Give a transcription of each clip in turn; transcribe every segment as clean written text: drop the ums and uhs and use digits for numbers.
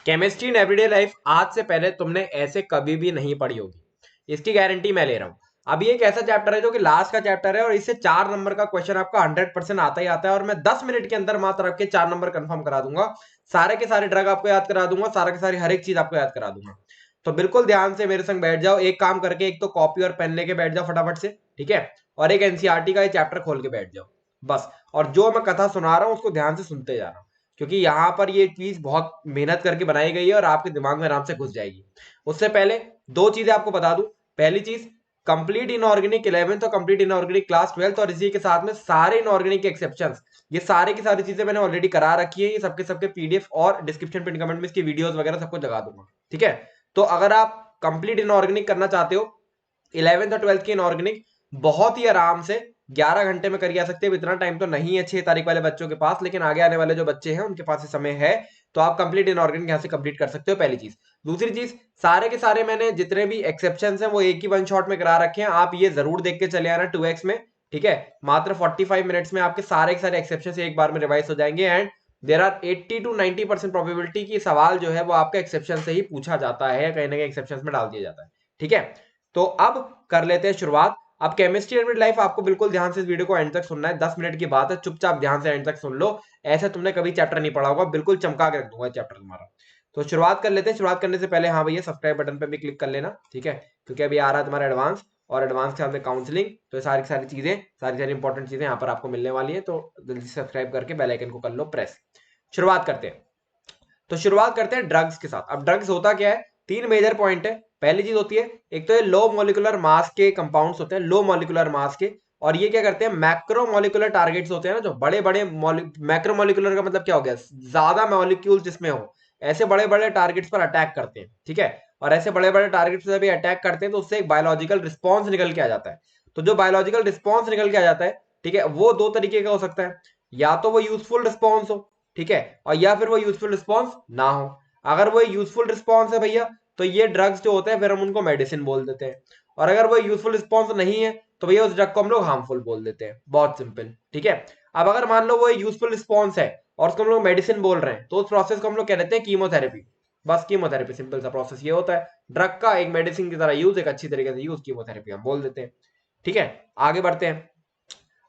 Chemistry in everyday life आज से पहले तुमने ऐसे कभी भी नहीं पढ़ी होगी, इसकी गारंटी मैं ले रहा हूं। अब ये एक ऐसा चैप्टर है जो कि लास्ट का चैप्टर है और इससे 4 नंबर का क्वेश्चन आपका 100% आता ही आता है और मैं 10 मिनट के अंदर मात्र आपके 4 नंबर कंफर्म करा दूंगा। सारे के सारे ड्रग आपको याद करा दूंगा, सारे के सारे हर एक चीज आपको याद करा दूंगा। तो बिल्कुल ध्यान से मेरे संग बैठ जाओ, एक काम करके एक तो कॉपी और पेन लेके बैठ जाओ फटाफट से, ठीक है। और एक एनसीईआरटी का ये चैप्टर खोल के बैठ जाओ बस। और जो मैं कथा सुना रहा हूं उसको ध्यान से सुनते जाना, क्योंकि यहाँ पर ये चीज बहुत मेहनत करके बनाई गई है और आपके दिमाग में आराम से घुस जाएगी। उससे पहले दो चीजें आपको बता दूं। पहली चीज, कंप्लीट इनऑर्गेनिक 11th और कंप्लीट इनऑर्गेनिक क्लास 12th और इसी के साथ में सारे इनऑर्गेनिक के एक्सेप्शंस, ये सारी की सारी चीजें मैंने ऑलरेडी करा रखी है। ये सबके सबके पीडीएफ और डिस्क्रिप्शन पिन कमेंट में इसकी वीडियोस वगैरह सब कुछ लगा दूंगा, ठीक है। तो अगर आप कंप्लीट इनऑर्गेनिक करना चाहते हो, 11th और 12th की इनऑर्गेनिक बहुत ही आराम से 11 घंटे में करी जा सकती है। इतना टाइम तो नहीं है 6 तारीख वाले बच्चों के पास, लेकिन आगे आने वाले जो बच्चे हैं उनके पास समय है। तो आप कंप्लीट इनऑर्गेनिक यहां से कंप्लीट कर सकते हो, पहली चीज। दूसरी चीज, सारे के सारे मैंने जितने भी एक्सेप्शन हैं वो एक ही वन शॉट में करा रखे हैं। आप ये जरूर देख के चले आना 2x में, ठीक है। मात्र 45 मिनट्स में आपके सारे के सारे एक्सेप्शन एक बार में रिवाइज हो जाएंगे and there are 80 to 90% probability की सवाल जो है वो आपके एक्सेप्शन से ही पूछा जाता है, कहीं ना कहीं एक्सेप्शन में डाल दिया जाता है, ठीक है। तो अब कर लेते हैं शुरुआत। अब केमिस्ट्री एंड लाइफ आपको बिल्कुल ध्यान से इस वीडियो को एंड तक सुनना है, 10 मिनट की बात है, चुपचाप ध्यान से एंड तक सुन लो। ऐसे तुमने कभी चैप्टर नहीं पढ़ा होगा, बिल्कुल चमका के रख दूंगा चैप्टर तुम्हारा। तो शुरुआत कर लेते हैं। शुरुआत करने से पहले हाँ भैया सब्सक्राइब बटन पे भी क्लिक कर लेना, ठीक है, क्योंकि अभी आ रहा है तुम्हारा एडवांस और एडवांस के साथ में काउंसलिंग। तो सारी सारी चीजें, सारी सारी इंपॉर्टेंट चीजें यहाँ पर आपको मिलने वाली है। तो जल्दी से सब्सक्राइब करके बेल आइकन को कर लो प्रेस। शुरुआत करते हैं। तो शुरुआत करते हैं ड्रग्स के साथ। अब ड्रग्स होता क्या है, तीन मेजर पॉइंट है। पहली चीज होती है, एक तो ये लो मॉलिक्यूलर मास के कंपाउंड्स होते हैं, लो मॉलिक्यूलर मास के। और ये क्या करते हैं, मैक्रो मॉलिक्यूलर टारगेट्स होते हैं ना, जो बड़े बड़े मैक्रो मॉलिक्यूलर का मतलब क्या हो गया, ज्यादा मॉलिक्यूल जिसमें हो, ऐसे बड़े बड़े टारगेट्स पर अटैक करते हैं, ठीक है। और ऐसे बड़े बड़े टारगेट्स पर भी अटैक करते हैं तो उससे एक बायोलॉजिकल रिस्पॉन्स निकल के आ जाता है। तो जो बायोलॉजिकल रिस्पॉन्स निकल के आ जाता है, ठीक है, वो दो तरीके का हो सकता है। या तो वो यूजफुल रिस्पॉन्स हो, ठीक है, और या फिर वो यूजफुल रिस्पॉन्स ना हो। अगर वो यूजफुल रिस्पॉन्स है भैया, तो ये ड्रग्स जो होते हैं फिर हम उनको मेडिसिन बोल देते हैं। और अगर वो यूजफुल रिस्पॉन्स नहीं है तो भैया उस ड्रग को हम लोग हार्मफुल बोल देते हैं, बहुत सिंपल, ठीक है। अब अगर मान लो वो यूजफुल रिस्पॉन्स है और उसको हम लोग मेडिसिन बोल रहे हैं, तो उस प्रोसेस को हम लोग कह देते हैं कीमोथेरेपी। बस कीमोथेरेपी, सिंपल सा प्रोसेस ये होता है। ड्रग का एक मेडिसिन की तरह यूज, एक अच्छी तरीके से यूज, कीमोथेरेपी हम बोल देते हैं, ठीक है। आगे बढ़ते हैं।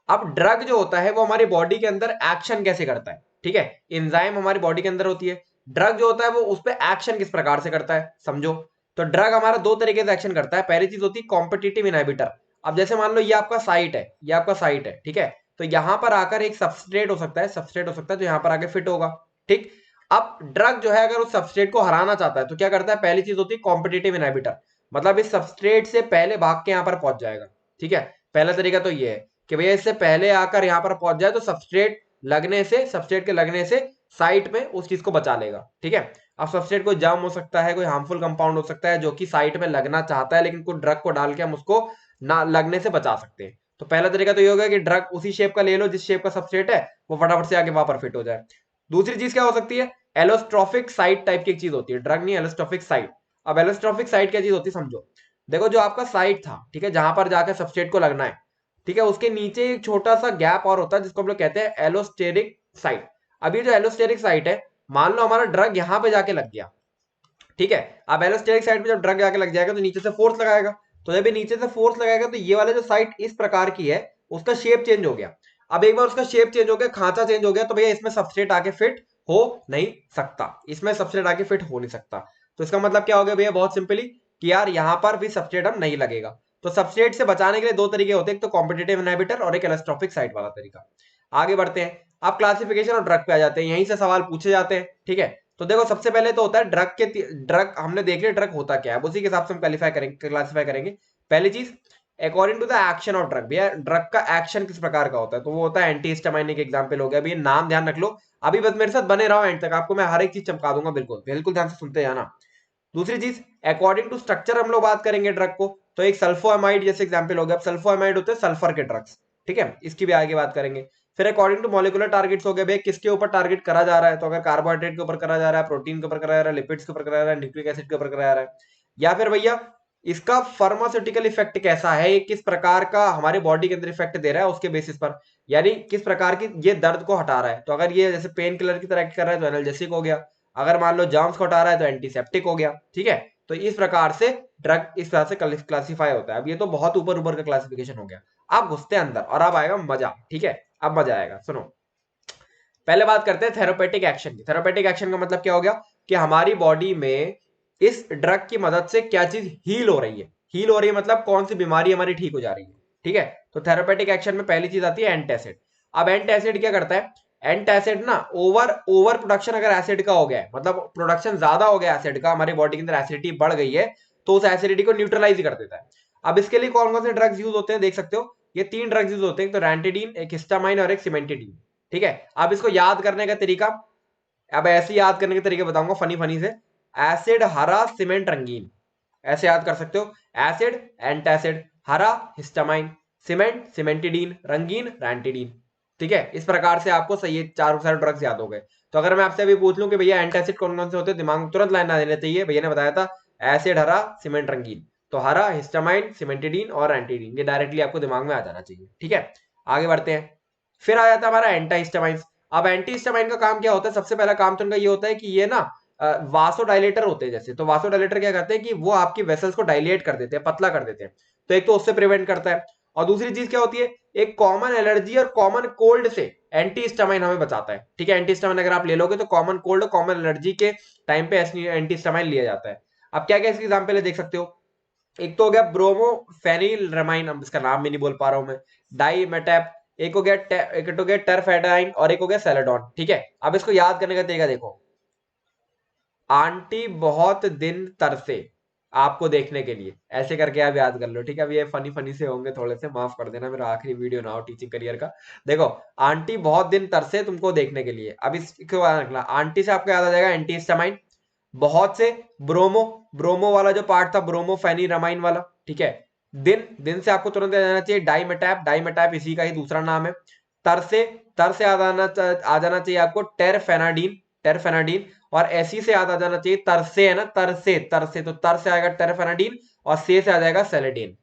अब ड्रग जो होता है वो हमारी बॉडी के अंदर एक्शन कैसे करता है, ठीक है। एंजाइम हमारी बॉडी के अंदर होती है, ड्रग जो होता है वो उस पर एक्शन किस प्रकार से करता है समझो। तो ड्रग हमारा दो तरीके से एक्शन करता है। पहली चीज होती है कॉम्पिटिटिव इनहिबिटर। अब जैसे मान लो ये आपका साइट है, ये आपका साइट है, ठीक है। तो यहां पर आकर एक सबस्ट्रेट हो सकता है, सबस्ट्रेट हो सकता है जो यहां पर आके फिट होगा, ठीक। अब ड्रग जो है अगर उस सबस्ट्रेट को हराना चाहता है तो क्या करता है, पहली चीज होती है कॉम्पिटिटिव इनहिबिटर, मतलब इस सबस्ट्रेट से पहले भाग के यहां पर पहुंच जाएगा, ठीक है। पहला तरीका तो ये है कि भैया इससे पहले आकर यहां पर पहुंच जाए तो सबस्ट्रेट लगने से, सबस्ट्रेट के लगने से साइट में उस चीज को बचा लेगा, ठीक है। अब सबस्ट्रेट कोई जाम हो सकता है, कोई हार्मफुल कंपाउंड हो सकता है जो कि साइट में लगना चाहता है, लेकिन कोई ड्रग को डाल के हम उसको ना लगने से बचा सकते हैं। तो पहला तरीका तो ये होगा कि ड्रग उसी शेप का ले लो जिस शेप का सबस्ट्रेट है, वो फटाफट से आके वहां पर फिट हो जाए। दूसरी चीज क्या हो सकती है, एलोस्ट्रोफिक साइट टाइप की एक चीज होती है, ड्रग नहीं, एलोस्ट्रोफिक साइट। अब एलोस्ट्रोफिक साइट क्या चीज होती है समझो। देखो जो आपका साइट था, ठीक है, जहां पर जाकर सबस्ट्रेट को लगना है, ठीक है, उसके नीचे एक छोटा सा गैप और होता है जिसको हम लोग कहते हैं एलोस्टेरिक साइट। अब ये जो एलोस्टेरिक साइट है, मान लो हमारा ड्रग यहां पे जाके लग गया, ठीक है। अब एलोस्टेरिक साइट पे जब ड्रग जाके लग जाएगा तो नीचे से फोर्स लगाएगा। तो जब ये नीचे से फोर्स लगाएगा तो ये वाला जो साइट इस प्रकार की है, उसका शेप चेंज हो गया। अब एक बार उसका शेप चेंज हो गया, खांचा चेंज हो गया, तो भैया इसमें सबस्ट्रेट आके फिट हो नहीं सकता, इसमें सबस्ट्रेट आके फिट हो नहीं सकता। तो इसका मतलब क्या हो गया भैया, बहुत सिंपली कि यार यहां पर भी सबस्ट्रेट हम नहीं लगेगा। तो सबस्ट्रेट से बचाने के लिए दो तरीके होते हैं, एक तो कॉम्पिटिटिव इनहिबिटर और एक एलोस्ट्रोफिक साइट वाला तरीका। आगे बढ़ते हैं। अब क्लासिफिकेशन और ड्रग पे आ जाते हैं, यहीं से सवाल पूछे जाते हैं, ठीक है। तो देखो सबसे पहले तो होता है ड्रग के, ड्रग हमने देख लिया ड्रग होता क्या है, उसी के हिसाब से हम क्वालिफाई करेंगे, क्लासिफाई करेंगे। पहली चीज, according to the action of drug, भैया ड्रग का एक्शन किस प्रकार का होता है, तो वो होता है एंटीहिस्टामाइनिक एग्जांपल हो गया। अभी नाम ध्यान रख लो, अभी बस मेरे साथ बने रहो एंड तक, आपको मैं हर एक चीज चमका दूंगा, बिल्कुल बिल्कुल ध्यान से सुनते जाना। दूसरी चीज, अकॉर्डिंग टू स्ट्रक्चर हम लोग बात करेंगे ड्रग को, तो एक सल्फोएमाइड जैसे एग्जांपल हो गया। सल्फोएमाइड होते हैं सल्फर के ड्रग्स, ठीक है, इसकी भी आगे बात करेंगे। फिर अकॉर्डिंग टू मॉलिक्यूलर टारगेट्स हो गए, भाई किसके ऊपर टारगेट करा जा रहा है, तो अगर कार्बोहाइड्रेट के ऊपर करा जा रहा है, प्रोटीन के ऊपर करा जा रहा है, लिपिड्स के ऊपर करा जा रहा है, न्यूक्लिक एसिड के ऊपर करा जा रहा है, या फिर भैया इसका फार्मास्यूटिकल इफेक्ट कैसा है, किस प्रकार का हमारे बॉडी के अंदर इफेक्ट दे रहा है उसके बेसिस पर, यानी किस प्रकार की ये दर्द को हटा रहा है। तो अगर ये जैसे पेन किलर की तरह कर रहा है तो एनाल्जेसिक हो गया। अगर मान लो जर्म्स को हटा रहा है तो एंटीसेप्टिक हो गया। ठीक है, तो इस प्रकार से ड्रग इस तरह से क्लासिफाई होता है। अब ये तो बहुत ऊपर ऊपर का क्लासिफिकेशन हो गया। अब घुसते हैं अंदर और अब आएगा मजा। ठीक है, अब मजा आएगा, सुनो। पहले बात करते हैं थेरापेटिक एक्शन की। थेरापेटिक एक्शन का मतलब क्या हो गया कि हमारी बॉडी में इस ड्रग की मदद से क्या चीज हील हो रही है। हील हो रही है मतलब कौन सी बीमारी हमारी ठीक हो जा रही है। ठीक है, तो थेरापेटिक एक्शन में पहली चीज आती है एंटासिड। अब एंटासिड क्या करता है, एंटासिड ना ओवर ओवर प्रोडक्शन अगर एसिड का हो गया है, मतलब प्रोडक्शन ज्यादा हो गया एसिड का, हमारी बॉडी के अंदर एसिडिटी बढ़ गई है, तो उस एसिडिटी को न्यूट्रलाइज कर देता है। अब इसके लिए कौन कौन से ड्रग्स यूज होते हैं देख सकते हो, ये 3 ड्रग्स यूज होते हैं, तो रैंटिडीन, एक हिस्टामाइन और एक सिमेंटिडीन। ठीक है, अब इसको याद करने का तरीका, अब ऐसे याद करने के तरीके बताऊंगा फनी फनी से। एसिड, हरा, सीमेंट, रंगीन, ऐसे याद कर सकते हो। एसिड एंटासिड, हरा हिस्टामाइन, सीमेंट सिमेंटिडीन, रंगीन रैंटिडीन। ठीक है, इस प्रकार से आपको सही चारों सारे ड्रग्स याद हो गए। तो अगर मैं आपसे अभी पूछ लूं कि भैया एंटासिड कौन कौन से होते हैं, दिमाग में तुरंत लाइन ना देना चाहिए, भैया ने बताया था एसिड, हरा, सीमेंट, रंगीन। तो हरा, हिस्टामाइन, सिमेंटिडीन और एंटीडीन, ये डायरेक्टली आपको दिमाग में आ जाना चाहिए। ठीक है, आगे बढ़ते हैं। फिर आ जाता है हमारा एंटाहिस्टामाइन। अब एंटीहिस्टामाइन का काम क्या होता है, सबसे पहला काम तो उनका ये होता है कि ये ना वासोडाइलेटर होते हैं। जैसे तो वासोडाइलेटर क्या करते हैं कि वो आपकी वेसल्स को डायलेट कर देते हैं, पतला कर देते हैं। तो एक तो उससे प्रिवेंट करता है, और दूसरी चीज क्या होती है, एक कॉमन एलर्जी और कॉमन कोल्ड से एंटीहिस्टामाइन हमें बचाता है। ठीक है, एंटीहिस्टामाइन अगर आप ले लोगे तो कॉमन कोल्ड और कॉमन एलर्जी के टाइम पे एंटीहिस्टामाइन लिया जाता है। अब क्या क्या इसके एग्जाम्पल है देख सकते हो। एक तो हो गया ब्रोमोफेनिलरामाइन, अब इसका नाम भी नहीं बोल पा रहा हूं मैं, डाइमेटैप, एक हो गया एक तो गया टर्फेडाइन और एक हो गया सेलेडॉन। ठीक है, अब इसको याद करने का तरीका देखो। आंटी बहुत दिन तरसे आपको देखने के लिए, ऐसे करके आप याद कर लो। ठीक है, अब ये फनी फनी से होंगे थोड़े से, माफ कर देना, मेरा आखिरी वीडियो ना हो टीचिंग करियर का। देखो, आंटी बहुत दिन तरसे तुमको देखने के लिए, अब इसको याद रखना। आंटी से आपको याद आ जाएगा एंटीहिस्टामाइन, बहुत से ब्रोमो, ब्रोमो वाला जो पार्ट था ब्रोमोफेनिरामाइन वाला। ठीक है, दिन, दिन से आपको तुरंत याद आना चाहिए डाइमेटैप, डाइमेटैप इसी का ही दूसरा नाम है। तरसे, तरसे याद आ जाना चाहिए आपको टेरफेनाडीन, टेरफेनाडीन। और ऐसी से याद आ जाना चाहिए तरसे, है ना, तरसे, तरसे, तो तर से आएगा टेरफेनाडीन और से आ जाएगा सेलेडीन।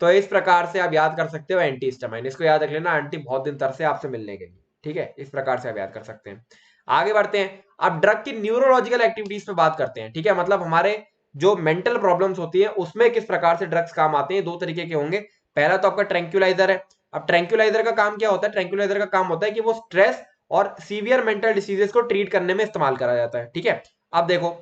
तो इस प्रकार से आप याद कर सकते हो एंटीहिस्टामाइन, इसको याद रख लेना, आंटी बहुत दिन तरसे आपसे मिलने के लिए। ठीक है, इस प्रकार से आप याद कर सकते हैं। आगे बढ़ते हैं, अब ड्रग की न्यूरोलॉजिकल एक्टिविटीज पे बात करते हैं। ठीक है, मतलब हमारे जो मेंटल प्रॉब्लम्स होती है उसमें किस प्रकार से ड्रग्स काम आते हैं, दो तरीके के होंगे। पहला तो आपका ट्रैंक्विलाइजर है। अब ट्रैंक्विलाइजर का काम क्या होता है, ट्रैंक्विलाइजर का काम होता है कि वो स्ट्रेस और सीवियर मेंटल डिसीजेस को ट्रीट करने में इस्तेमाल करा जाता है। ठीक है, अब देखो,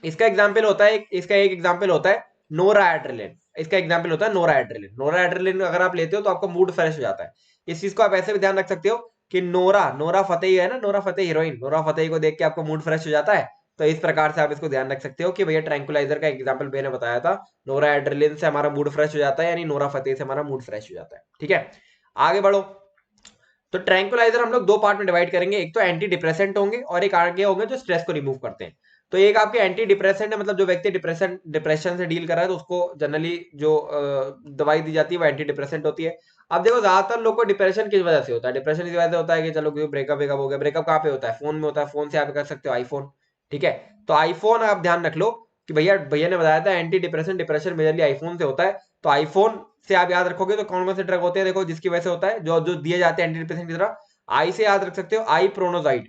इसका एग्जाम्पल होता है, इसका एक एग्जाम्पल होता है नोरा एड्रेलिन। इसका एग्जाम्पल होता है नोरा एड्रेलिन। नोरा एड्रेलिन अगर आप लेते हो तो आपका मूड फ्रेश हो जाता है। इस चीज को आप ऐसे भी ध्यान रख सकते हो कि नोरा, नोरा फतेही है ना, Nora Fatehi heroine, Nora Fatehi को देख के आपको मूड फ्रेश हो जाता है। तो इस प्रकार से आप इसको ध्यान रख सकते हो कि भैया ट्रैंकुलाइजर का एग्जाम्पल मैंने बताया था, नोरा एड्रेलिन से हमारा मूड फ्रेश हो जाता है, यानी नोरा फतेही से हमारा मूड फ्रेश हो जाता है। ठीक है, आगे बढ़ो। तो ट्रैंकुलाइजर हम लोग दो पार्ट में डिवाइड करेंगे, एक तो एंटी डिप्रेसेंट होंगे और एक आगे होंगे जो स्ट्रेस को रिमूव करते हैं। तो एक आपके एंटी डिप्रेसेंट है, मतलब जो व्यक्ति डिप्रेशन से डील कर रहा है तो उसको जनरली जो दवाई दी जाती है वो एंटी डिप्रेसेंट होती है। अब देखो, ज्यादातर लोग को डिप्रेशन किस वजह से होता है, डिप्रेशन इस वजह से होता है कि चलो ब्रेकअप वेकअप हो गया। ब्रेकअप कहाँ पे होता है, फोन में होता है, फोन से आप कर सकते हो आईफोन। ठीक है, तो आईफोन आप ध्यान रख लो कि भैया, भैया ने बताया था anti depression, depression majorly iPhone से होता है। तो आईफोन से आप याद रखोगे तो कौन कौन से ड्रग होते हैं, देखो जिसकी वजह से होता है, जो जो दिए जाते हैं एंटी डिप्रेशन की तरह। आई से याद रख सकते हो आई प्रोनोजाइड,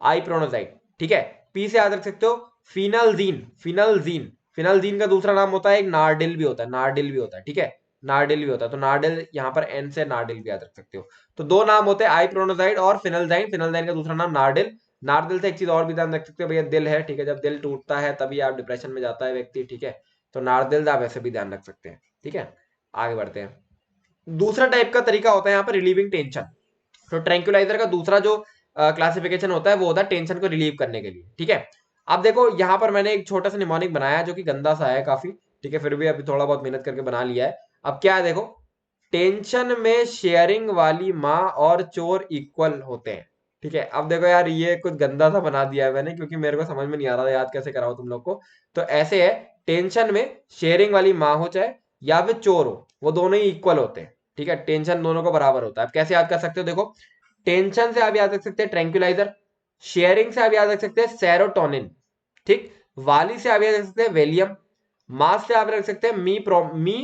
आई प्रोनोजाइड। ठीक है, पी से याद रख सकते हो फिनलजीन, फिनलजीन, फिनलजीन का दूसरा नाम होता है एक नारडिल भी होता है, नारडिल भी होता है। ठीक है, नारडिल भी होता है, तो नारडिल यहाँ पर एन से नारडिल भी याद रख सकते हो। तो दो नाम होते हैं आई प्रोनोजाइड और फिनलजाइन, फिनलजाइन का दूसरा नाम नारडिल। नारडिल से एक चीज और भी ध्यान रख सकते हो भैया, दिल है। ठीक है, जब दिल टूटता है तभी आप डिप्रेशन में जाता है व्यक्ति। ठीक है, तो नारदिल आप ऐसे भी ध्यान रख सकते हैं। ठीक है, आगे बढ़ते हैं। दूसरा टाइप का तरीका होता है यहाँ पर रिलीविंग टेंशन। तो ट्रैंक्विलाइजर का दूसरा जो क्लासिफिकेशन होता है वो होता है टेंशन को रिलीव करने के लिए। ठीक है, अब देखो यहाँ पर मैंने एक छोटा सा निमोनिक बनाया है जो कि गंदा सा है काफी। ठीक है, फिर भी अभी थोड़ा बहुत मेहनत करके बना लिया है। अब क्या है देखो, टेंशन में शेयरिंग वाली माँ और चोर इक्वल होते हैं। ठीक है, अब देखो यार, ये कुछ गंदा सा बना दिया है मैंने क्योंकि मेरे को समझ में नहीं आ रहा था याद कैसे कराओ तुम लोग को। तो ऐसे है, टेंशन में शेयरिंग वाली माँ हो चाहे या फिर चोर हो, वो दोनों ही इक्वल होते हैं। ठीक है, टेंशन दोनों को बराबर होता है। आप कैसे याद कर सकते हो, देखो, टेंशन से आप याद रख सकते हैं ट्रैंक्विलाइजर, शेयरिंग से आप याद रख सकते हैं सेरोटोनिन, ठीक, वाली से आप याद रख सकते हैं वेलियम, मास से आप रख सकते हैं मी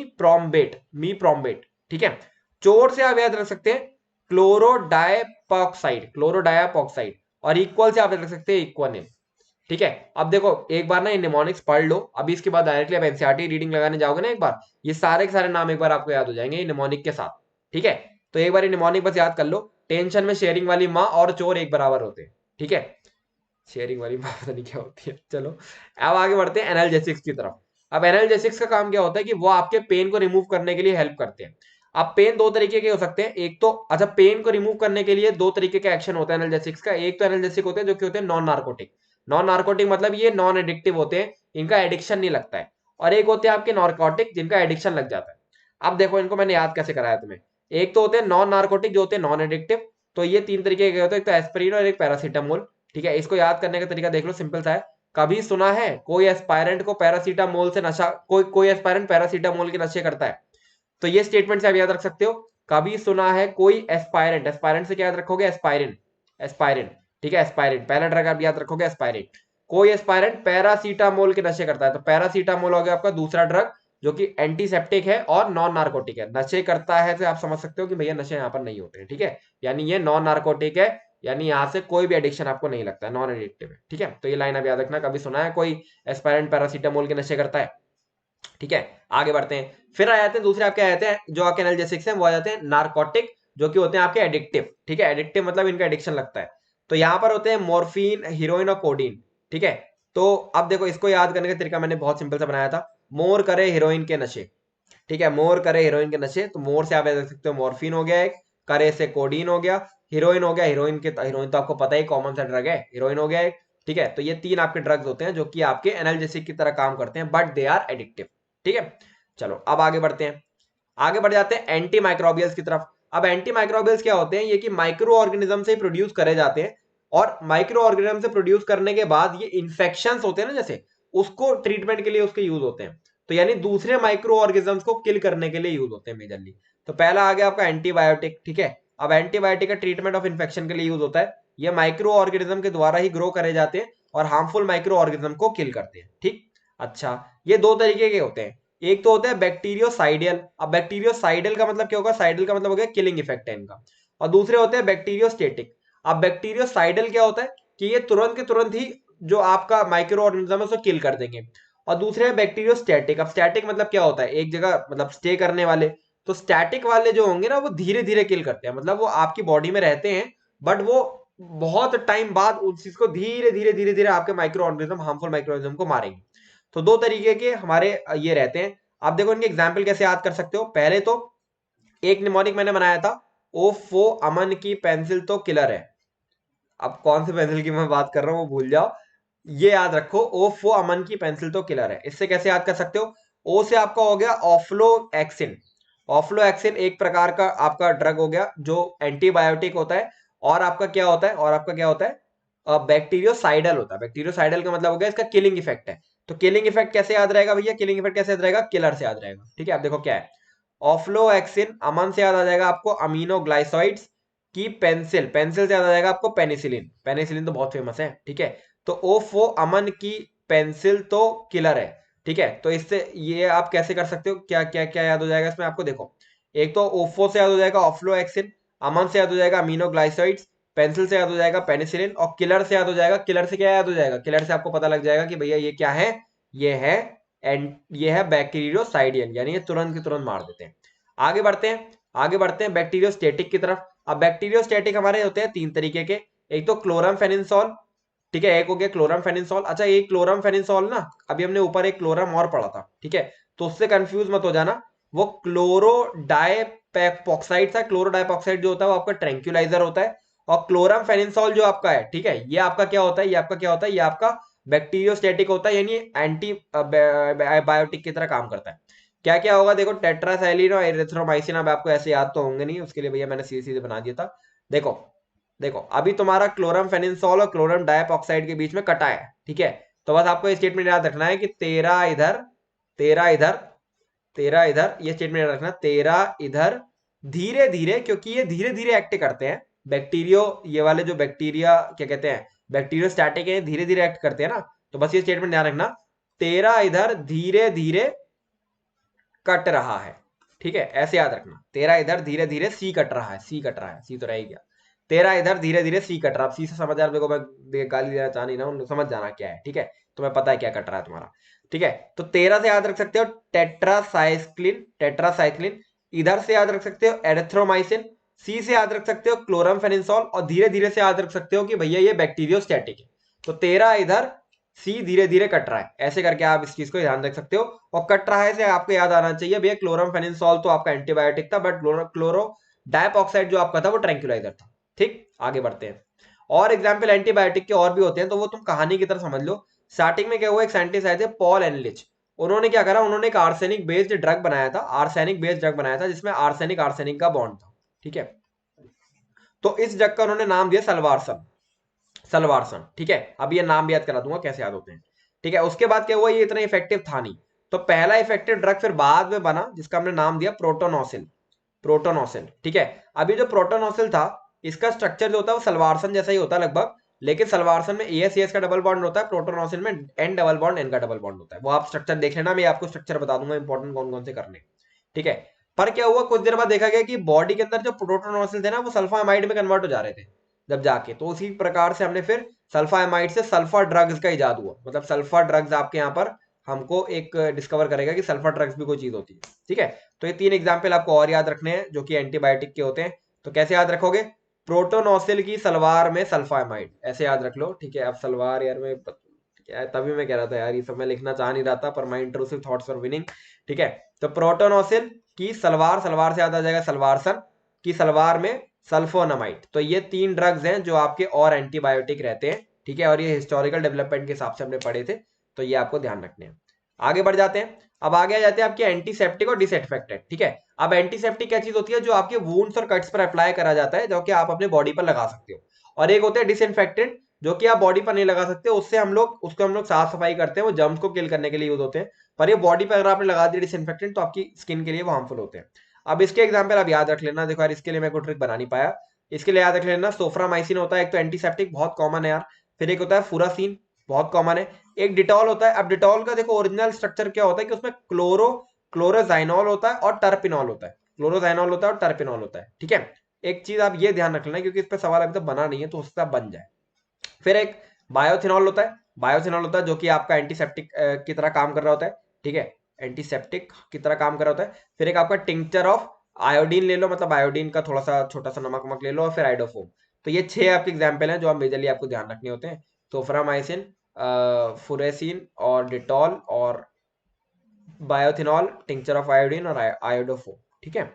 प्रोम्बेट। ठीक है, चोर से आप याद रख सकते हैं क्लोरोडायपॉक्साइड, क्लोरोडायपॉक्साइड, और इक्वल से आप याद रख सकते हैं इक्वानिल। ठीक है। अब देखो एक बार ना ये निमोनिक्स पढ़ लो, अभी इसके बाद डायरेक्टली आप एनसीईआरटी रीडिंग लगाने जाओगे ना एक बार, ये सारे के सारे नाम एक बार आपको याद हो जाएंगे ये निमोनिक के साथ। ठीक है, तो एक बार ये निमोनिक बस याद कर लो। टेंशन में शेयरिंग वाली माँ और चोर एक बराबर होते हैं। ठीक है, शेयरिंग वाली माँ पता नहीं क्या होती है। चलो अब आगे बढ़ते हैं एनाल्जेसिक्स की तरफ। अब एनाल्जेसिक्स का काम क्या होता है कि वो आपके पेन को रिमूव करने के लिए हेल्प करते हैं। अब पेन दो तरीके के हो सकते हैं, एक तो अच्छा पेन को रिमूव करने के लिए दो तरीके के एक्शन होता है एनाल्जेसिक्स का। एक तो एनाल्जेसिक होते हैं जो कि होते हैं नॉन नार्कोटिक। नॉन नार्कोटिक मतलब ये नॉन एडिक्टिव होते हैं, इनका एडिक्शन नहीं लगता है। और एक होते हैं आपके नार्कोटिक जिनका एडिक्शन लग जाता है। अब देखो इनको मैंने याद कैसे कराया तुम्हें। एक तो होते हैं नॉन नार्कोटिक जो होते हैं नॉन एडिक्टिव, तो ये तीन तरीके के होते हैं, एक तो एस्पिरिन और एक पैरासीटामोल। ठीक है, इसको याद करने का तरीका देख लो, सिंपल सा है। कभी सुना है कोई एस्पायरेंट को पैरासीटामोल से नशा, कोई एस्पायरेंट पैरासीटामोल के नशे करता है? तो ये स्टेटमेंट से आप याद रख सकते हो। कभी सुना है कोई एस्पायरेंट, एस्पायरेंट से क्या याद रखोगे? एस्पायरिन, एस्पायरिन। ठीक है, एस्पायरिन पहला ड्रग आप याद रखोगे एस्पायरिन। कोई एस्पायरेंट पैरासीटामोल के नशे करता है, तो पैरासीटामोल हो गया आपका दूसरा ड्रग जो कि एंटीसेप्टिक है और नॉन नार्कोटिक है। नशे करता है तो आप समझ सकते हो कि भैया नशे यहाँ पर नहीं होते हैं। ठीक है, यानी ये नॉन नार्कोटिक है, यानी यहां से कोई भी एडिक्शन आपको नहीं लगता है, नॉन एडिक्टिव है। ठीक है, तो ये लाइन आप याद रखना, कभी सुना है कोई एस्पायरेंट पैरासीटामोल के नशे करता है? ठीक है, आगे बढ़ते हैं। फिर आ जाते हैं दूसरे आपके आ जाते हैं जो आपके एनाल्जेसिक्स हैं, वो आ जाते हैं नार्कोटिक जो कि होते हैं आपके एडिक्टिव। ठीक है, एडिक्टिव मतलब इनका एडिक्शन लगता है। तो यहां पर होते हैं मोर्फिन, हीरोइन और कोडीन। ठीक है, तो अब देखो इसको याद करने का तरीका मैंने बहुत सिंपल सा बनाया था। मोर करे हीरोइन के नशे। ठीक है, मोर करे हीरोइन के नशे, तो मोर से आप याद रख सकते हो मॉर्फिन हो गया एक, करे से कोडीन हो गया, हीरोइन हो गया, हीरोइन तो आपको पता ही कॉमन सा ड्रग है, हीरोइन हो गया एक। ठीक है, तो ये तीन आपके ड्रग्स होते हैं जो कि आपके एनाल्जेसिक की तरह काम करते हैं, बट दे आर एडिक्टिव। ठीक है, चलो अब आगे बढ़ते हैं। आगे बढ़ जाते हैं एंटी माइक्रोबियल्स की तरफ। अब एंटी माइक्रोबियल्स क्या होते हैं? ये कि माइक्रो ऑर्गेनिज्म से प्रोड्यूस करे जाते हैं, और माइक्रो ऑर्गेनिज्म से प्रोड्यूस करने के बाद ये इन्फेक्शंस होते हैं ना जैसे, उसको ट्रीटमेंट के लिए उसके यूज होते हैं। तो यानी दूसरे माइक्रो ऑर्गेनिजम्स को किल करने के लिए यूज होते हैं मेजरली। तो पहला आ गया आपका एंटीबायोटिक। ठीक है, अब एंटीबायोटिक का ट्रीटमेंट ऑफ इन्फेक्शन के लिए यूज होता है। ये माइक्रो ऑर्गेनिज्म के द्वारा ही ग्रो करे जाते हैं और हार्मफुल माइक्रो ऑर्गेनिज्म को किल करते हैं। ठीक, अच्छा, ये दो तरीके के होते हैं। एक तो होता है बैक्टीरियोसाइडियल। अब बैक्टीरियोसाइडल का मतलब क्या होगा? साइडल का मतलब हो गया किलिंग इफेक्ट है इनका। और दूसरे होते हैं बैक्टीरियोस्टेटिक। अब बैक्टीरियोसाइडल क्या होता है कि ये तुरंत के तुरंत ही जो आपका माइक्रो ऑर्गेनिज्म है उसको किल कर देंगे। और दूसरे है बैक्टीरियोस्टैटिक। अब स्टैटिक मतलब क्या होता है? एक जगह मतलब स्टे करने वाले। तो स्टैटिक वाले जो होंगे ना वो धीरे धीरे किल करते हैं, मतलब वो आपकी बॉडी में रहते हैं बट वो बहुत टाइम बाद उस चीज को धीरे धीरे धीरे धीरे आपके micro organism, harmful micro organism को मारेंगे। तो दो तरीके के हमारे ये रहते हैं। आप देखो इनके एग्जाम्पल कैसे याद कर सकते हो। पहले तो एक निमोनिक मैंने बनाया था, ओफो अमन की पेंसिल तो किलर है। अब कौन से पेंसिल की मैं बात कर रहा हूँ वो भूल जाओ, ये याद रखो ओफो अमन की पेंसिल तो किलर है। इससे कैसे याद कर सकते हो? ओ से आपका हो गया ऑफ्लो एक्सिन। ऑफ्लो एक्सिन एक प्रकार का आपका ड्रग हो गया जो एंटीबायोटिक होता है। और आपका क्या होता है? और आपका क्या होता है? बैक्टीरियोसाइडल होता है। बैक्टीरियोसाइडल का मतलब हो गया इसका किलिंग इफेक्ट है। तो किलिंग इफेक्ट कैसे याद रहेगा भैया? किलिंग इफेक्ट कैसे याद रहेगा? किलर से याद रहेगा। ठीक है, आप देखो क्या है। ऑफ्लोएक्सिन, अमन से याद आ जाएगा आपको अमीनोग्लाइसोइड्स की पेंसिल, पेंसिल से याद आ जाएगा आपको पेनिसिलिन, पेनिसिलिन तो बहुत फेमस है। ठीक है, तो ओफो अमन की पेंसिल तो किलर है। ठीक है, तो इससे ये आप कैसे कर सकते हो? क्या क्या क्या याद हो जाएगा इसमें आपको? देखो, एक तो ओफो से याद हो जाएगा ऑफ्लोएक्सिन, अमन से याद हो जाएगा अमीनोग्लाइसोइड्स, पेंसिल से याद हो जाएगा पेनिसिलिन, और किलर से याद हो जाएगा, किलर से क्या याद हो जाएगा? किलर से आपको पता लग जाएगा कि भैया ये क्या है? ये है एंड ये है बैक्टीरियोसाइडियल, यानी ये तुरंत के तुरंत मार देते हैं। आगे बढ़ते हैं, आगे बढ़ते हैं बैक्टीरियोस्टेटिक की तरफ। अब बैक्टीरियोस्टेटिक हमारे होते हैं तीन तरीके के। एक तो क्लोरमफेनिसोल। ठीक है, एक हो गया क्लोरमफेनिसोल। अच्छा, ये क्लोरमफेनिसोल ना, अभी हमने ऊपर एक क्लोरम और पढ़ा था। ठीक है, तो उससे कंफ्यूज मत हो जाना, वो क्लोरोडाइपेप्ऑक्साइड था। क्लोरोडाइपेप्ऑक्साइड जो होता है वो आपका ट्रैंक्विलाइजर होता है। और क्लोरमफेनिसोल जो आपका है, ठीक है, ये आपका क्या होता है? ये आपका क्या होता है? ये आपका बैक्टीरियोस्टेटिक होता है, यानी एंटी बायोटिक की तरह काम करता है। क्या क्या होगा देखो, टेट्रासाइलिन और एरिथ्रोमाइसिन। अब आपको ऐसे याद तो होंगे नहीं, उसके लिए भैया मैंने सीधे सीधे बना दिया था। देखो, देखो अभी तुम्हारा क्लोरमफेनिसोल और क्लोरम डाइऑक्साइड के बीच में कटा है। ठीक है, तो बस आपको ये स्टेटमेंट याद रखना है कि तेरा इधर, तेरा इधर, तेरा इधर, ये स्टेटमेंट याद रखना, तेरा इधर, धीरे धीरे, क्योंकि ये धीरे धीरे एक्ट करते हैं बैक्टीरियो, ये वाले जो बैक्टीरिया क्या कहते हैं, बैक्टीरियोस्टैटिक है, धीरे धीरे एक्ट करते हैं ना। तो बस ये स्टेटमेंट ध्यान रखना, तेरा इधर धीरे धीरे कट रहा है। ठीक है, ऐसे याद रखना, तेरा इधर धीरे धीरे सी कट रहा है, सी कट रहा है, सी तो रह ही गया। तेरा इधर धीरे धीरे सी कट रहा है। सी से समझ आ रहा, देखो मैं गाली देना चाह नहीं रहा हूँ, समझ जाना क्या है, ठीक है। तुम्हें पता है क्या कट रहा है तुम्हारा, ठीक है। तो 13 से याद रख सकते हो टेट्रासाइक्लिन, टेट्रासाइक्लिन। इधर से याद रख सकते हो एरिथ्रोमाइसिन। सी से याद रख सकते हो क्लोरमफेनिसोल, और धीरे धीरे से याद रख सकते हो कि भैया ये बैक्टीरियोस्टैटिक है। तो 13 इधर, सी धीरे धीरे कट रहा है, ऐसे करके आप इस चीज को ध्यान रख सकते हो। और कट रहा है से आपको याद आना चाहिए भैया क्लोरमफेनिसोल तो आपका एंटीबायोटिक था, बट क्लोरो डायऑक्साइड जो आपका था वो ट्रैंक्विलाइजर था। ठीक, आगे बढ़ते हैं। और एग्जाम्पल एंटीबायोटिक के और भी होते हैं, तो वो तुम कहानी की तरह समझ लो। स्टार्टिंग में क्या हुआ, एक साइंटिस्ट आए थे पॉल एनलिच। उन्होंने क्या करा, उन्होंने एक आर्सेनिक बेस्ड ड्रग बनाया था, आर्सेनिक बेस्ड ड्रग बनाया था जिसमें आर्सेनिक आर्सेनिक का बॉन्ड था, ठीक है। तो इस ड्रग का उन्होंने नाम दिया सलवारसन, सलवारसन, ठीक है। अब ये नाम भी याद करा दूंगा कैसे याद होते हैं, ठीक है। उसके बाद क्या हुआ, ये इतना इफेक्टिव था नहीं, तो पहला इफेक्टिव ड्रग फिर बाद में बना जिसका हमने नाम दिया प्रोटोनोसिल, प्रोटोनोसिल, ठीक है। अभी जो प्रोटोनोसिल था, इसका स्ट्रक्चर जो होता है वो सलवारसन जैसा ही होता है लगभग, लेकिन सलवारसन में एस का डबल बॉन्ड होता है, प्रोटोनोसिल में एन डबल बॉन्ड एन का डबल बॉन्ड होता है। वो आप स्ट्रक्चर देख लेना, मैं आपको स्ट्रक्चर बता दूंगा इंपॉर्टेंट कौन कौन से करने, ठीक है। पर क्या हुआ, कुछ देर बाद देखा गया कि बॉडी के अंदर जो प्रोटोनोसिल थे ना वो सल्फामाइड में कन्वर्ट हो जा रहे थे जब जाके, तो उसी प्रकार से हमने फिर सल्फामाइड से सल्फर ड्रग्स का इजाद हुआ। मतलब सल्फर ड्रग्स आपके यहाँ पर हमको एक डिस्कवर करेगा कि सल्फर ड्रग्स भी कोई चीज होती है, ठीक है। तो ये 3 एग्जाम्पल आपको और याद रखने हैं जो कि एंटीबायोटिक के होते हैं। तो कैसे याद रखोगे, प्रोटोनोसिल की सलवार में सल्फामाइड, ऐसे याद रख लो, ठीक है। अब सलवार यार मैं क्या तभी मैं कह रहा था यार, ये सब मैं लिखना चाह नहीं रहा था, पर माई इंट्रूसिव थॉट्स फॉर विनिंग, ठीक है। तो प्रोटोनोसिल की सलवार, सलवार से याद आ जाएगा सलवारसन, की सलवार में सल्फोनामाइड। तो ये 3 ड्रग्स हैं जो आपके और एंटीबायोटिक रहते हैं, ठीक है। और ये हिस्टोरिकल डेवलपमेंट के हिसाब से हमने पढ़े थे, तो ये आपको ध्यान रखने हैं। आगे बढ़ जाते हैं। अब आगे आ जाते हैं आपके एंटीसेप्टिक और डिसइंफेक्टेंट, ठीक है। अब एंटीसेप्टिक क्या चीज होती है, जो आपके वुंड्स और कट्स पर अप्लाई करा जाता है, जो कि आप अपने बॉडी पर लगा सकते हो। और एक होता है डिसइंफेक्टेंट, जो कि आप बॉडी पर नहीं लगा सकते, उससे हम लोग साफ सफाई करते हैं, वो जर्म्स को किल करने के लिए यूज होते हैं। पर ये बॉडी पर अगर आपने लगा दिया डिसइंफेक्टेंट तो आपकी स्किन के लिए वो हार्मफुल होते हैं। अब इसके एग्जाम्पल आप याद रख लेना, देखो यार इसके लिए मैं कोई ट्रिक बना नहीं पाया, इसके लिए याद रख लेना सोफ्रामाइसिन होता है एक, तो एंटीसेप्टिक बहुत कॉमन है यार। फिर एक होता है फुरासीन, बहुत कॉमन है। एक डिटॉल होता है। अब डिटॉल का देखो ओरिजिनल स्ट्रक्चर क्या होता है कि उसमें क्लोरोजाइनॉल होता है और टर्पिनॉल होता है, क्लोरोजाइनॉल होता है और टर्पिनॉल होता है, ठीक है। एक चीज आप ये ध्यान रख लेना क्योंकि इस पर सवाल अभी तक बना नहीं है, तो उससे बन जाए। फिर एक बायोथिनॉल होता है, बायोथिनॉल होता है जो कि आपका एंटीसेप्टिक की तरह काम कर रहा होता है, ठीक है, एंटीसेप्टिक की तरह काम कर रहा होता है। फिर एक आपका टिंक्चर ऑफ आयोडीन ले लो, मतलब आयोडीन का थोड़ा सा छोटा सा नमक वमक ले लो, और फिर आइडोफोम। तो ये 6 आपके एग्जाम्पल हैं जो आप मेजरली आपको ध्यान रखने होते हैं, सोफ्रामाइसिन, फुरेसिन और डिटॉल और बायोथिनॉल, टिंक्चर ऑफ आयोडीन और आयोडोफोम, ठीक है।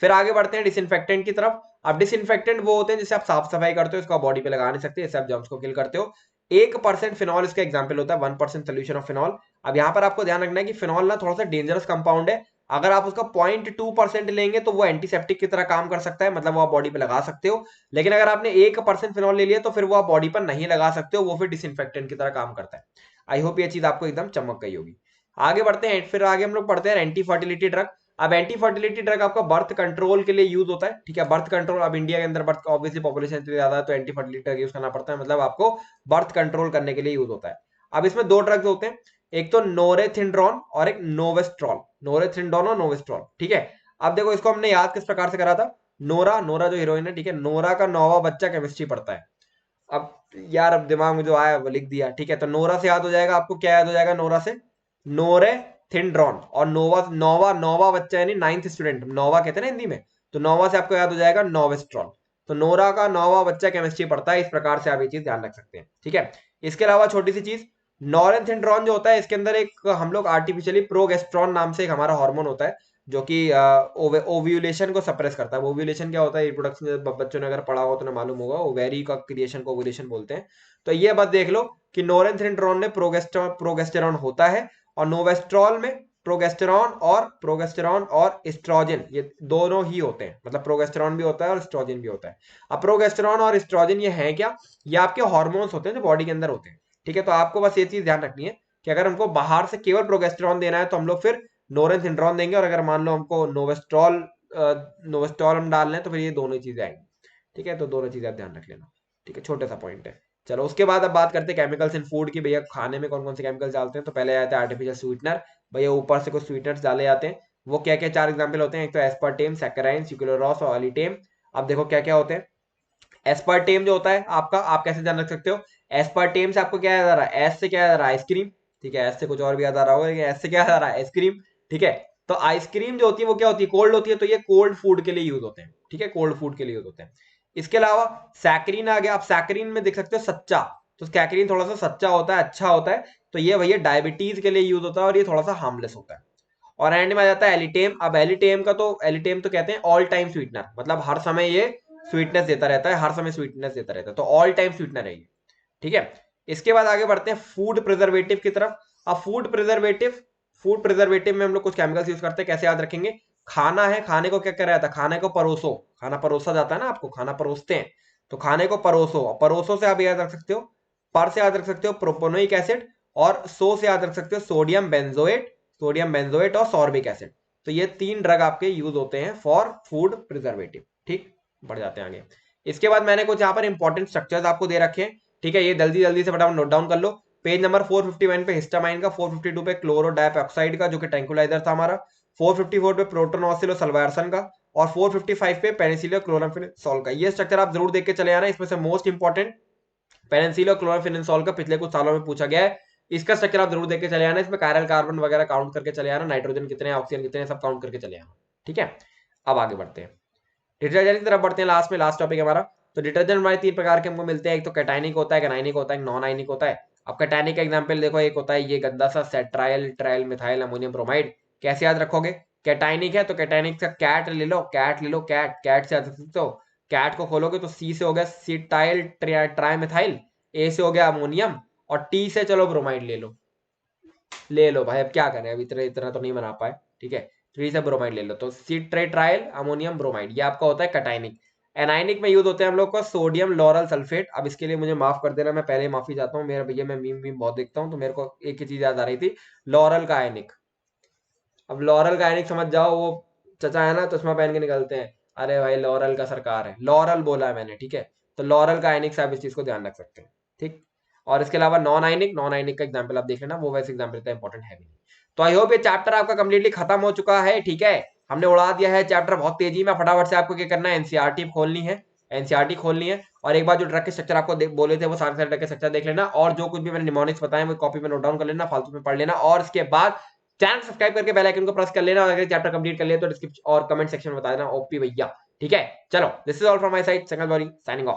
फिर आगे बढ़ते हैं डिसइंफेक्टेंट की तरफ। अब डिसइंफेक्टेंट वो होते हैं जिससे आप साफ सफाई करते हो, इसको बॉडी पे लगा नहीं सकते, इससे आप जर्म्स को किल करते हो। 1% फिनॉल इसका एग्जांपल होता है, 1% सोल्यूशन ऑफ फिनॉल। अब यहाँ पर आपको ध्यान रखना है कि फिनॉल ना थोड़ा सा डेंजरस कंपाउंड है। अगर आप उसका 0.2% लेंगे तो वो एंटीसेप्टिक की तरह काम कर सकता है, मतलब वो आप बॉडी पे लगा सकते हो। लेकिन अगर आपने 1% फिनॉल ले लिया तो फिर वो आप बॉडी पर नहीं लगा सकते हो, वो फिर डिसइंफेक्टेंट की तरह काम करता है। आई होप ये चीज आपको एकदम चमक गई होगी। आगे बढ़ते हैं, फिर आगे हम लोग पढ़ते हैं एंटी फर्टिलिटी ड्रग। अब एंटी फर्टिलिटी ड्रग आपका बर्थ कंट्रोल के लिए यूज होता है, ठीक है। बर्थ कंट्रोल, अब इंडिया के अंदर बर्थ ऑब्वियसली पॉपुलेशन इतनी ज्यादा है तो एंटी फर्टिलिटी ड्रग यूज करना पड़ता है, मतलब आपको बर्थ कंट्रोल करने के लिए यूज होता है। अब इसमें 2 ड्रग्स होते हैं, एक तो नोरेथिंड्रॉन और एक नोवेस्ट्रॉल, नोरेथिंड्रॉन और नोवेस्ट्रॉल, ठीक है। अब देखो इसको हमने याद किस प्रकार से करा था, नोरा, नोरा जो हीरोइन है, ठीक है, नोरा का 9वां बच्चा केमिस्ट्री पढ़ता है। अब यार अब दिमाग में जो आया वो लिख दिया, ठीक है। तो नोरा से याद हो जाएगा आपको, क्या याद हो जाएगा नोरा से, नोरे थिंड्रॉन। और नोवा, नोवा नोवा बच्चा यानी 9th स्टूडेंट, नोवा कहते हैं ना हिंदी में, तो नोवा से आपको याद हो जाएगा नोवेस्ट्रॉल। तो नोरा का 9वां बच्चा केमिस्ट्री पढ़ता है, इस प्रकार से आप ये चीज ध्यान रख सकते हैं, ठीक है। इसके अलावा छोटी सी चीज, नॉरेथिंड्रॉन जो होता है इसके अंदर एक हम लोग आर्टिफिशियली प्रोगेस्ट्रॉन नाम से एक हमारा हार्मोन होता है जो कि ओव्यूलेशन को सप्रेस करता है। ओव्यूलेशन क्या होता है, रिप्रोडक्शन बच्चों ने अगर पढ़ा हो तो उन्हें मालूम होगा, ओवेरी का क्रिएशन को ओव्यूलेशन बोलते हैं। तो ये बात देख लो कि नॉरेथिंड्रॉन में प्रोगेस्टेरॉन होता है, और नोवेस्ट्रॉल में प्रोगेस्टेरॉन और एस्ट्रोजन, ये दोनों ही होते हैं, मतलब प्रोगेस्टेरॉन भी होता है और एस्ट्रोजन भी होता है। अब प्रोगेस्टेरॉन और एस्ट्रोजन ये है क्या, ये आपके हार्मोन्स होते हैं जो बॉडी के अंदर होते हैं, ठीक है। तो आपको बस ये चीज ध्यान रखनी है कि अगर हमको बाहर से केवल प्रोगेस्टेरॉन देना है तो हम लोग फिर नोरेथिंड्रॉन देंगे, और अगर मान लो हमको नोवेस्ट्रॉल हम डाल लें तो फिर ये दोनों चीजें आएंगी, ठीक है। तो दोनों चीजें आप ध्यान रख लेना, ठीक है, छोटा सा पॉइंट है। चलो उसके बाद अब बात करते हैं केमिकल्स इन फूड की, भैया खाने में कौन कौन से केमिकल्स डालते हैं। तो पहले आते हैं आर्टिफिशियल स्वीटनर, भैया ऊपर से कुछ स्वीटनर्स डाले जाते हैं। वो क्या क्या 4 एग्जाम्पल होते हैं, एक तो एस्पार्टेम, सैकराइन, सुक्रोलोस और अलीटेम। अब देखो क्या क्या होते हैं, एस्पार्टेम जो होता है आपका, आप कैसे ध्यान रख सकते हो, एस्पार्टेम से आपको क्या याद आ रहा है, एस से क्या याद आ रहा है, आइसक्रीम, ठीक है, एस से कुछ और भी याद आ रहा होगा, लेकिन एस से क्या याद आ रहा है, आइसक्रीम, ठीक है। तो आइसक्रीम जो होती है वो क्या होती है, कोल्ड होती है, तो ये कोल्ड फूड के लिए यूज होते हैं, ठीक है, कोल्ड फूड के लिए यूज होते हैं। इसके अलावा सैकरीन आ गया, आप सैकरीन में देख सकते हो सच्चा, तो सैकरीन थोड़ा सा सच्चा होता है, अच्छा होता है, तो ये भैया डायबिटीज के लिए यूज होता है और ये थोड़ा सा हार्मलेस होता है। और एंड में आ जाता है एलिटेम। अब एलिटेम तो कहते हैं ऑल टाइम स्वीटनर, मतलब हर समय ये स्वीटनेस देता रहता है, हर समय स्वीटनेस देता रहता है, तो ऑल टाइम स्वीटनर है ये, ठीक है। इसके बाद आगे बढ़ते हैं फूड प्रिजर्वेटिव की तरफ। अब फूड प्रिजर्वेटिव में हम लोग कुछ केमिकल्स यूज करते हैं, कैसे याद रखेंगे, खाना है, खाने को क्या कर रहा था, खाने को परोसो, खाना परोसा जाता है ना, आपको खाना परोसते हैं, तो खाने को परोसो, परोसो से आप याद रख सकते हो, पर से याद रख सकते हो प्रोपोनोइक एसिड, और सो से याद रख सकते हो सोडियम बेंजोएट और सॉर्बिक एसिड। तो ये 3 ड्रग आपके यूज होते हैं फॉर फूड प्रिजर्वेटिव, ठीक। बढ़ जाते हैं आगे। इसके बाद मैंने कुछ यहाँ पर इंपॉर्टेंट स्ट्रक्चर्स आपको दे रखे हैं, ठीक है, ये जल्दी जल्दी से फटाफट नोट डाउन कर लो। पेज नंबर 451 पे हिस्टामाइन का, 452 पे क्लोरोडाइपेप्टाइड का जो कि ट्रैंक्विलाइजर था हमारा, 454 पे प्रोटोन ऑसिलोसल्वारसन का, और 455 पे पेनिसिलिन क्लोराम्फेनिसोल का। ये स्ट्रक्चर आप जरूर देख के चले आना, इसमें से मोस्ट इंपॉर्टेंट पेनिसिलिन और क्लोराम्फेनिसोल का पिछले कुछ सालों में पूछा गया है, इसका स्ट्रक्चर आप जरूर देख के चले आना, इसमें कायरल कार्बन वगैरह काउंट करके चले आना, नाइट्रोजन कितने, ऑक्सीजन कितने, सब काउंट करके चले आना, ठीक है। अब आगे बढ़ते हैं, डिटर्जेंट की तरफ बढ़ते हैं, लास्ट में लास्ट टॉपिक हमारा। तो डिटर्जेंट हमारे 3 प्रकार के हमको मिलते हैं, एक तो कैटाइनिक होता है, एनाइनिक होता है, नॉन आइनिक होता है। अब कैटाइनिक का एग्जांपल देखो, एक होता है ये गंदा सा सेट्राइल ट्राइल मिथाइल अमोनियम ब्रोमाइड। कैसे याद रखोगे, कैटाइनिक है तो कैटाइनिक का कैट ले लो, कैट ले लो, कैट, कैट से याद रख सकते हो, कैट को खोलोगे तो सी से हो गया सीटाइल ट्राइमिथाइल, ए से हो गया अमोनियम, और टी से चलो ब्रोमाइड ले लो भाई, अब क्या करें, अब इतना इतना तो नहीं बना पाए, ठीक है। थ्री से ब्रोमाइड ले लो, तो सिट्राइल अमोनियम ब्रोमाइड, ये आपका होता है कैटाइनिक। एनाइनिक में यूज होते हैं हम लोग को सोडियम लॉरल सल्फेट। अब इसके लिए मुझे माफ कर देना, मैं पहले माफी चाहता हूँ, मेरा भैया मैं मीम बहुत देखता हूँ, तो मेरे को एक ही चीज याद आ रही थी, लॉरल का आयनिक। अब लॉरल का आयनिक समझ जाओ, वो चचा है ना चश्मा पहन के निकलते हैं, अरे भाई लॉरल का सरकार है, लॉरल बोला है मैंने, ठीक है। तो लॉरल का आयनिक से आप इस चीज को ध्यान रख सकते हैं, ठीक। और इसके अलावा नॉन आयनिक का एग्जाम्पल आप देख लेना, वो वैसे एग्जाम्पल इतना इंपॉर्टेंट है भी नहीं। तो आई होप ये चैप्टर आपका कंप्लीटली खत्म हो चुका है, ठीक है। हमने उड़ा दिया है चैप्टर बहुत तेजी में। फटाफट से आपको क्या करना है, एनसीईआरटी खोलनी है, एनसीईआरटी खोलनी है, और एक बार जो ड्रग के स्ट्रक्चर आपको बोले थे वो सारे सारे ड्रग के स्ट्रक्चर देख लेना, और जो कुछ भी मैंने निमोनिक्स बताए वो कॉपी में नोट डाउन कर लेना, फालतू में पढ़ लेना, और इसके बाद चैनल सब्सक्राइब करके बेल आइकन को प्रेस कर लेना, और अगर चैप्टर कंप्लीट कर लिया तो डिस्क्रिप्शन और कमेंट सेक्शन में बता देना ओपी भैया, ठीक है। चलो, this is all from my side, संगल बॉरी साइनिंग ऑफ।